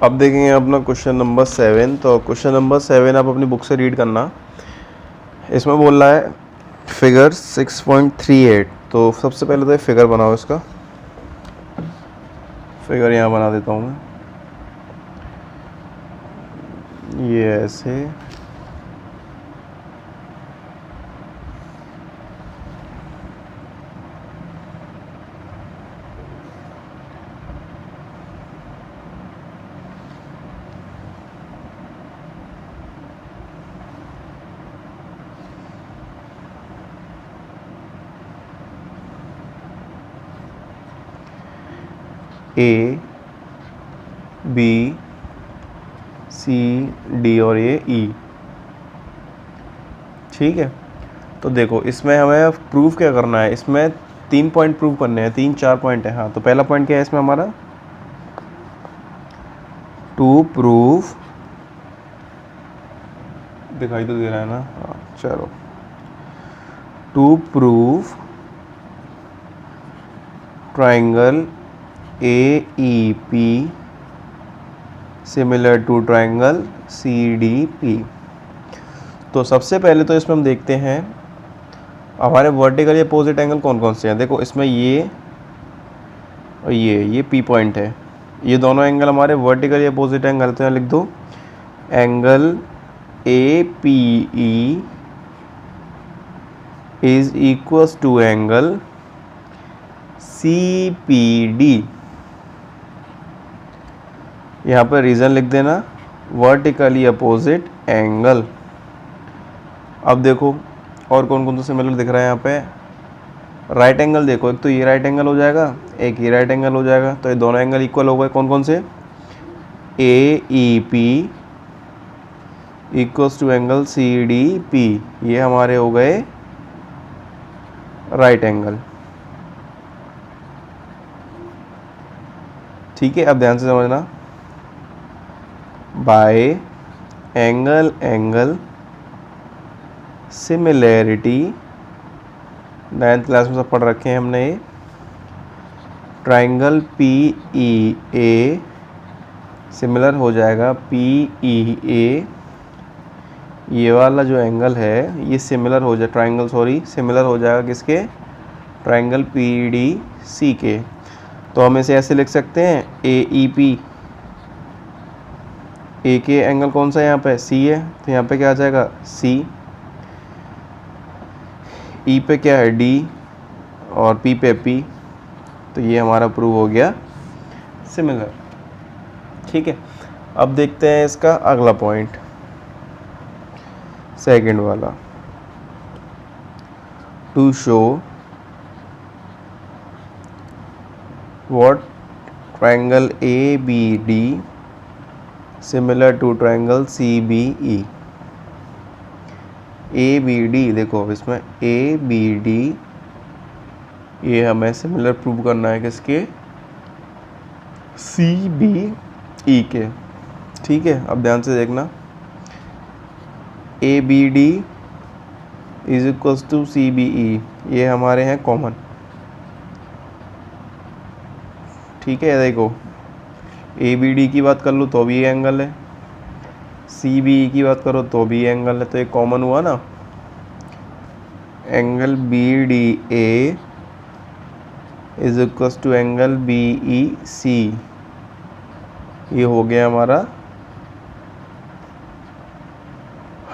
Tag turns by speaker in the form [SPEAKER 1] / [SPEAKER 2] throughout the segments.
[SPEAKER 1] अब देखेंगे अपना क्वेश्चन नंबर 7। तो क्वेश्चन नंबर 7 आप अपनी बुक से रीड करना। इसमें बोल रहा है फिगर 6.38। तो सबसे पहले तो ये फिगर बनाओ, इसका फिगर यहाँ बना देता हूँ मैं। ये ऐसे, ए बी सी डी और ये ई। ठीक है, तो देखो इसमें हमें प्रूफ क्या करना है। इसमें 3 पॉइंट प्रूव करने हैं, 3-4 पॉइंट है। हाँ, तो पहला पॉइंट क्या है इसमें हमारा, टू प्रूव, दिखाई तो दे रहा है ना, हाँ चलो, to prove triangle A E P similar to triangle C D P. तो सबसे पहले तो इसमें हम देखते हैं हमारे वर्टिकली अपोजिट एंगल कौन कौन से हैं। देखो इसमें ये और ये पी पॉइंट है, ये दोनों एंगल हमारे वर्टिकली अपोजिट एंगल। तो यहाँ लिख दो angle A P E is equals to angle C P D. यहाँ पर रीज़न लिख देना, वर्टिकली अपोजिट एंगल। अब देखो और कौन कौन सा सिमिलर दिख रहा है यहाँ पे। राइट एंगल देखो, एक तो ये राइट एंगल हो जाएगा, एक ये राइट एंगल हो जाएगा। तो ये दोनों एंगल इक्वल हो गए। कौन कौन से, A E P equals to angle C D P, ये हमारे हो गए राइट एंगल। ठीक है, अब ध्यान से समझना, bye angle angle similarity, 9th class में सब पढ़ रखे हैं हमने ये। Triangle P E a similar हो जाएगा पी ई ए, ये वाला जो एंगल है ये सिमिलर हो जाए, ट्राइंगल सॉरी सिमिलर हो जाएगा किसके, ट्राइंगल पी डी सी के। तो हम इसे ऐसे लिख सकते हैं ए ई पी, ए के एंगल कौन सा है यहाँ पे, सी है, तो यहाँ पे क्या आ जाएगा सी। ई पे क्या है डी और पी पे पी, तो ये हमारा प्रूव हो गया सिमिलर। ठीक है, अब देखते हैं इसका अगला पॉइंट, सेकंड वाला, to show what triangle A B D similar to triangle C B E. A B D देखो इसमें ए बी डी, ये हमें सिमिलर प्रूव करना है किसके, सी बी ई के। ठीक है, अब ध्यान से देखना, A B D is equals to C B E, ये हमारे हैं कॉमन। ठीक है, देखो ए बी डी की बात कर लो तो भी ये एंगल है, सी बी ई की बात करो तो भी एंगल है, तो ये कॉमन हुआ ना। Angle B D A is equals to angle B E C, ये हो गया हमारा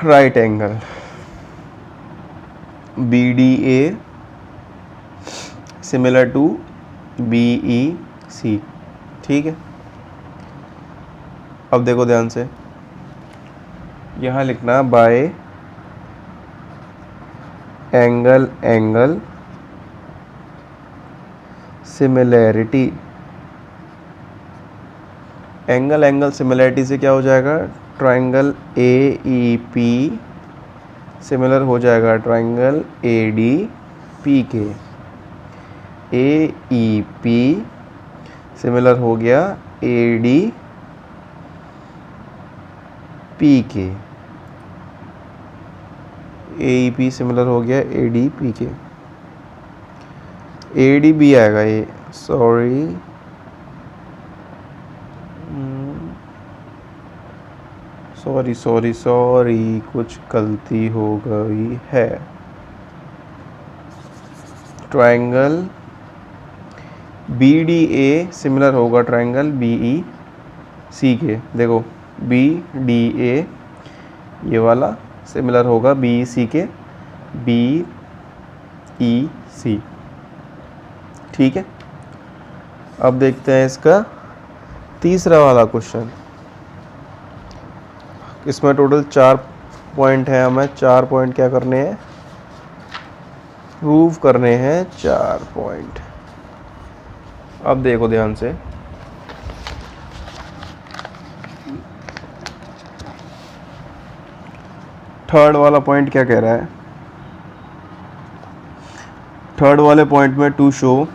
[SPEAKER 1] right angle. B D A similar to B E C. ठीक है, अब देखो ध्यान से, यहाँ लिखना by angle angle similarity. Angle angle similarity से क्या हो जाएगा, triangle A E P similar हो जाएगा ट्राइंगल ए डी पी के। ए ई पी सिमिलर हो गया ए डी पी के, ए ई पी सिमिलर हो गया ए डी पी के। ए डी बी आएगा ये, सॉरी सॉरी कुछ गलती हो गई है। ट्रायंगल BDA सिमिलर होगा ट्रायंगल BEC के। देखो BDA ये वाला सिमिलर होगा BEC के BEC। ठीक है, अब देखते हैं इसका तीसरा वाला क्वेश्चन। इसमें टोटल 4 पॉइंट है, हमें 4 पॉइंट क्या करने हैं, प्रूव करने हैं 4 पॉइंट। अब देखो ध्यान से, थर्ड वाला पॉइंट क्या कह रहा है। थर्ड वाले पॉइंट में to show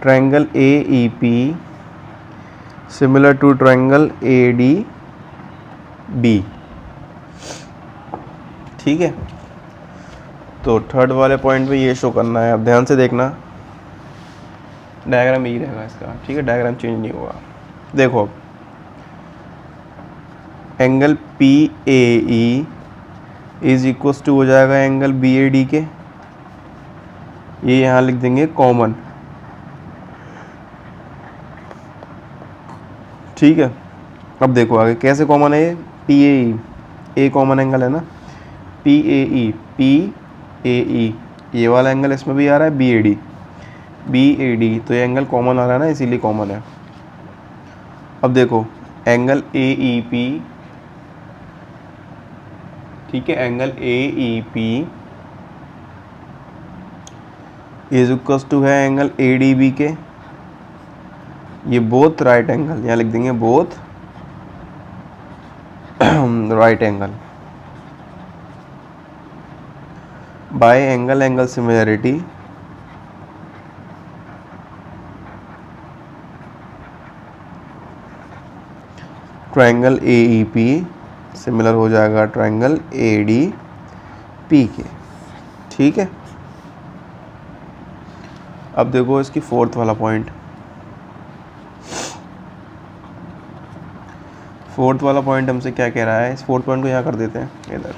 [SPEAKER 1] triangle AEP similar to triangle ADB। ठीक है, तो थर्ड वाले पॉइंट में ये शो करना है। अब ध्यान से देखना, डायग्राम यही रहेगा इसका। ठीक है, डायग्राम चेंज नहीं होगा। देखो angle PAE is equals to हो जाएगा एंगल BAD के। ये यहाँ लिख देंगे कॉमन। ठीक है, अब देखो आगे कैसे कॉमन है। PAE ए कॉमन एंगल है ना, PAE ये वाला एंगल इसमें भी आ रहा है BAD, तो ये एंगल कॉमन आ रहा है ना, इसीलिए कॉमन है। अब देखो एंगल AEP, ठीक है, angle AEP is equals to है एंगल ADB के। ये बोथ राइट एंगल, यहाँ लिख देंगे both right angle by angle similarity triangle AEP similar हो जाएगा ट्रायंगल ADP के। ठीक है, अब देखो इसकी फोर्थ वाला पॉइंट। फोर्थ वाला पॉइंट हमसे क्या कह रहा है, इस फोर्थ पॉइंट को यहाँ कर देते हैं इधर।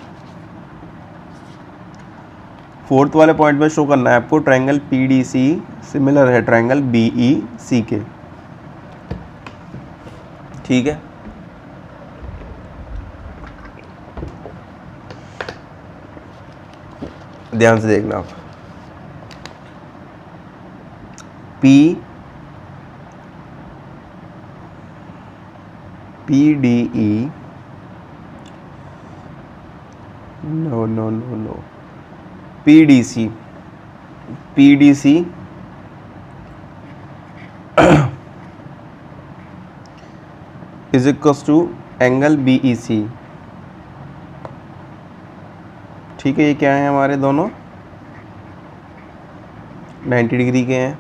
[SPEAKER 1] फोर्थ वाले पॉइंट में शो करना है आपको ट्रायंगल PDC सिमिलर है ट्रायंगल BEC के। ठीक है, ध्यान से देखना आप। PDE no PDC is equals to angle BEC। ठीक है, ये क्या है हमारे दोनों 90 डिग्री के हैं।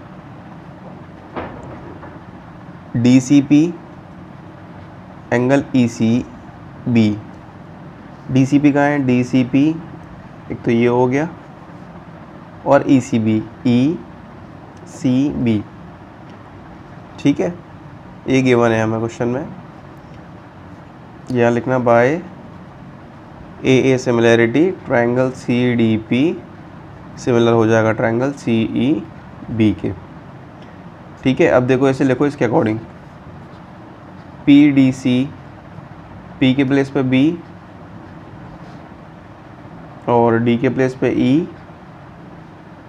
[SPEAKER 1] DCP एंगल ECB, DCP कहाँ है, DCP एक तो ये हो गया, और ECB ठीक है, ये गिवन है हमें क्वेश्चन में। यहाँ लिखना by AA similarity triangle CDP similar हो जाएगा ट्रायंगल CEB के। ठीक है, अब देखो ऐसे लिखो इसके अकॉर्डिंग, PDC P के प्लेस पे B और D के प्लेस पे E,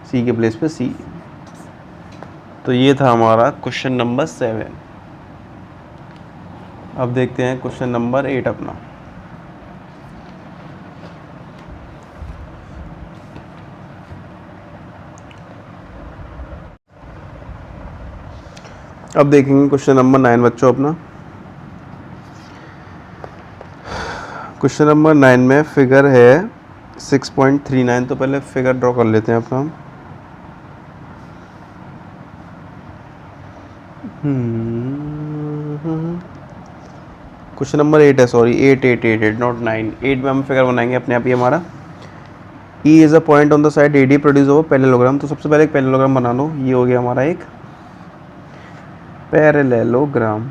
[SPEAKER 1] C के प्लेस पे C। तो ये था हमारा क्वेश्चन नंबर 7। अब देखते हैं क्वेश्चन नंबर 8 अपना। अब देखेंगे क्वेश्चन नंबर 9 बच्चों अपना। क्वेश्चन नंबर 9 में फिगर है 6.39। तो पहले फिगर ड्रॉ कर लेते हैं अपना क्वेश्चन नंबर 8 है, सॉरी 8 नॉट 9। 8 में हम फिगर बनाएंगे अपने आप ही हमारा। E is a point on the side AD produce over parallelogram. तो सबसे पहले एक पैरेललोग्राम बना लो। ये हो गया हमारा एक parallelogram.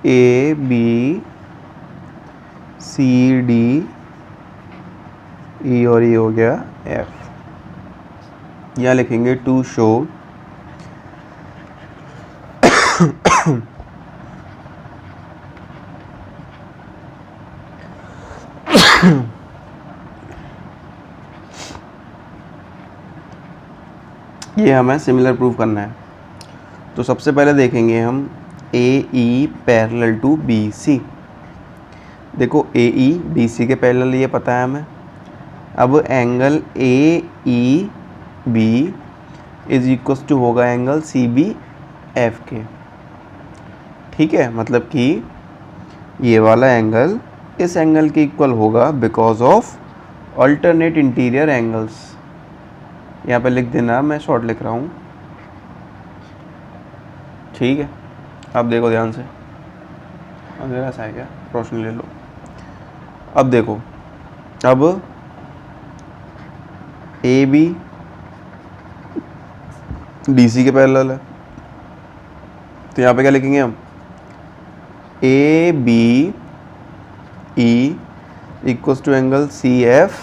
[SPEAKER 1] A B C D E और ये हो गया एफ। यहाँ लिखेंगे टू शो ये हमें सिमिलर प्रूव करना है। तो सबसे पहले देखेंगे हम A E parallel to B C. देखो ए ई बी सी के पैरेलल, ये पता है हमें। अब angle A E B is equal to होगा एंगल सी बी एफ के। ठीक है, मतलब कि ये वाला एंगल इस एंगल के इक्वल होगा because of alternate interior angles. यहाँ पे लिख देना, मैं शॉर्ट लिख रहा हूँ। ठीक है, अब देखो ध्यान से, अंधेरा सा है क्या, रोशनी ले लो। अब देखो, अब ए बी डी सी के पैरेलल है, तो यहाँ पे क्या लिखेंगे हम, A B E equals to angle C F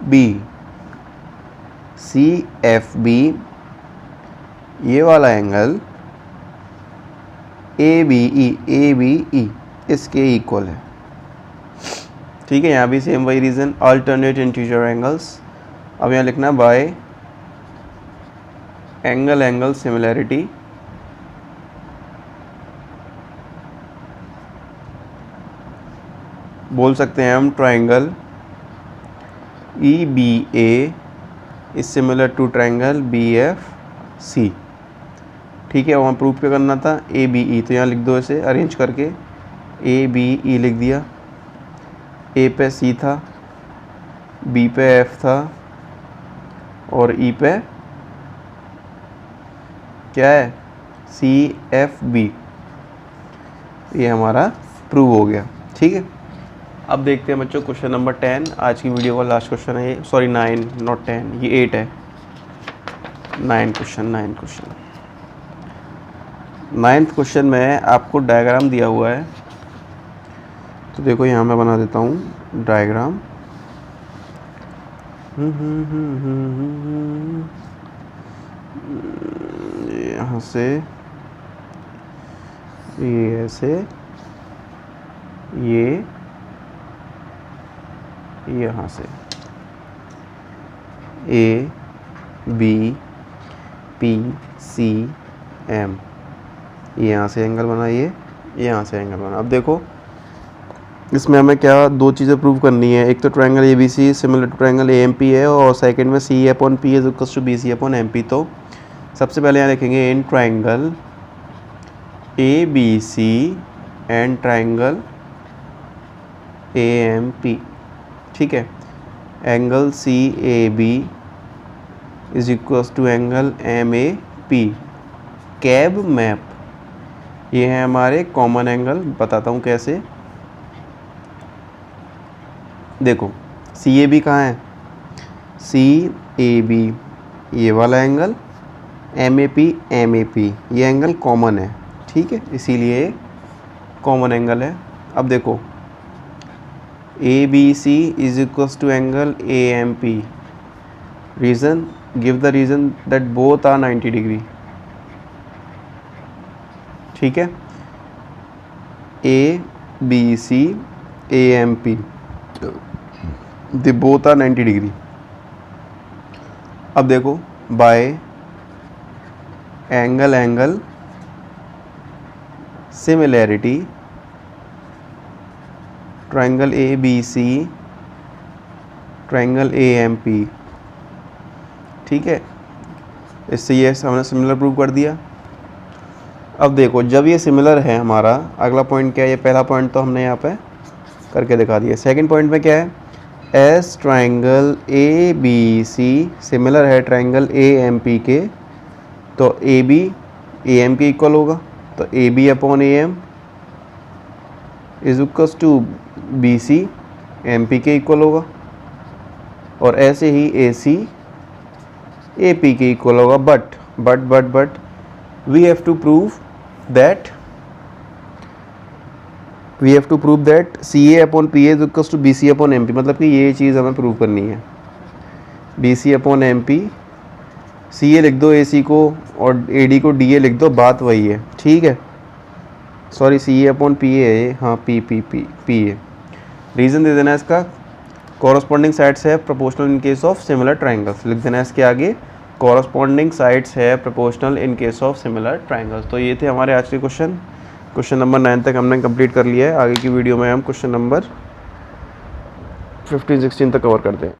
[SPEAKER 1] B. C F B ये वाला एंगल ए बी ई इसके इक्वल है। ठीक है, यहाँ भी सेम वही रीज़न, अल्टरनेट इंटीरियर एंगल्स। अब यहाँ लिखना बाय एंगल सिमिलैरिटी बोल सकते हैं हम triangle E B A is similar to triangle B F C. ठीक है, वहाँ प्रूफ क्या करना था, ए बी ई, तो यहाँ लिख दो इसे अरेंज करके, ए बी ई लिख दिया। ए पे सी था, बी पे एफ था और ई पे क्या है, सी एफ बी। ये हमारा प्रूव हो गया। ठीक है, अब देखते हैं बच्चों क्वेश्चन नंबर 10। आज की वीडियो का लास्ट क्वेश्चन है ये, सॉरी 9 नॉट 10, ये 8 है। 9 क्वेश्चन। नाइन्थ क्वेश्चन में आपको डायग्राम दिया हुआ है, तो देखो यहाँ मैं बना देता हूँ डायग्राम। यहाँ से ये ऐसे, ये यहाँ से A B P C M, ये यहाँ से एंगल बना, ये यहाँ से एंगल बना। अब देखो इसमें हमें क्या दो चीज़ें प्रूव करनी है, एक तो triangle A B C similar to triangle A M P है, और सेकंड में C upon P is equal to B C upon M P. तो सबसे पहले यहाँ लिखेंगे in triangle A B C and triangle A M P. ठीक है, angle C A B is equal to angle M A P. CAB MAP, ये है हमारे कॉमन एंगल, बताता हूँ कैसे। देखो सी ए बी कहाँ है, सी ए बी ये वाला एंगल, एम ए पी ये एंगल कॉमन है। ठीक है, इसीलिए कॉमन एंगल है। अब देखो A B C is equals to angle A M P. Reason, give the reason that both are 90 degree. ठीक है, A B C A M P they both are 90 degree. अब देखो by angle similarity triangle A B C triangle A M P. ठीक है, इससे ये हमने similar prove कर दिया। अब देखो जब ये सिमिलर है, हमारा अगला पॉइंट क्या है, ये पहला पॉइंट तो हमने यहाँ पे करके दिखा दिया। सेकंड पॉइंट में क्या है, as triangle A B C similar है ट्रायंगल ए एम पी के, तो ए बी ए एम के इक्वल होगा, तो A B upon A M is equals to B C M P के इक्वल होगा, और ऐसे ही ए सी ए पी के इक्वल होगा। But we have to prove that we have to prove that C A upon P A equals to B C upon M P, मतलब कि ये चीज़ हमें प्रूव करनी है। B C upon M P, C A लिख दो ए सी को और ए डी को डी ए लिख दो, बात वही है, ठीक है। Sorry, C A upon P A, हाँ P P P P A. Reason दे देना इसका, कॉरस्पॉन्डिंग साइड्स है proportional in case of similar triangles, लिख देना इसके आगे कॉरस्पॉन्डिंग साइड्स है proportional in case of similar triangles. तो ये थे हमारे आज के क्वेश्चन नंबर 9 तक हमने कंप्लीट कर लिया है। आगे की वीडियो में हम क्वेश्चन नंबर 15-16 तक कवर करते हैं।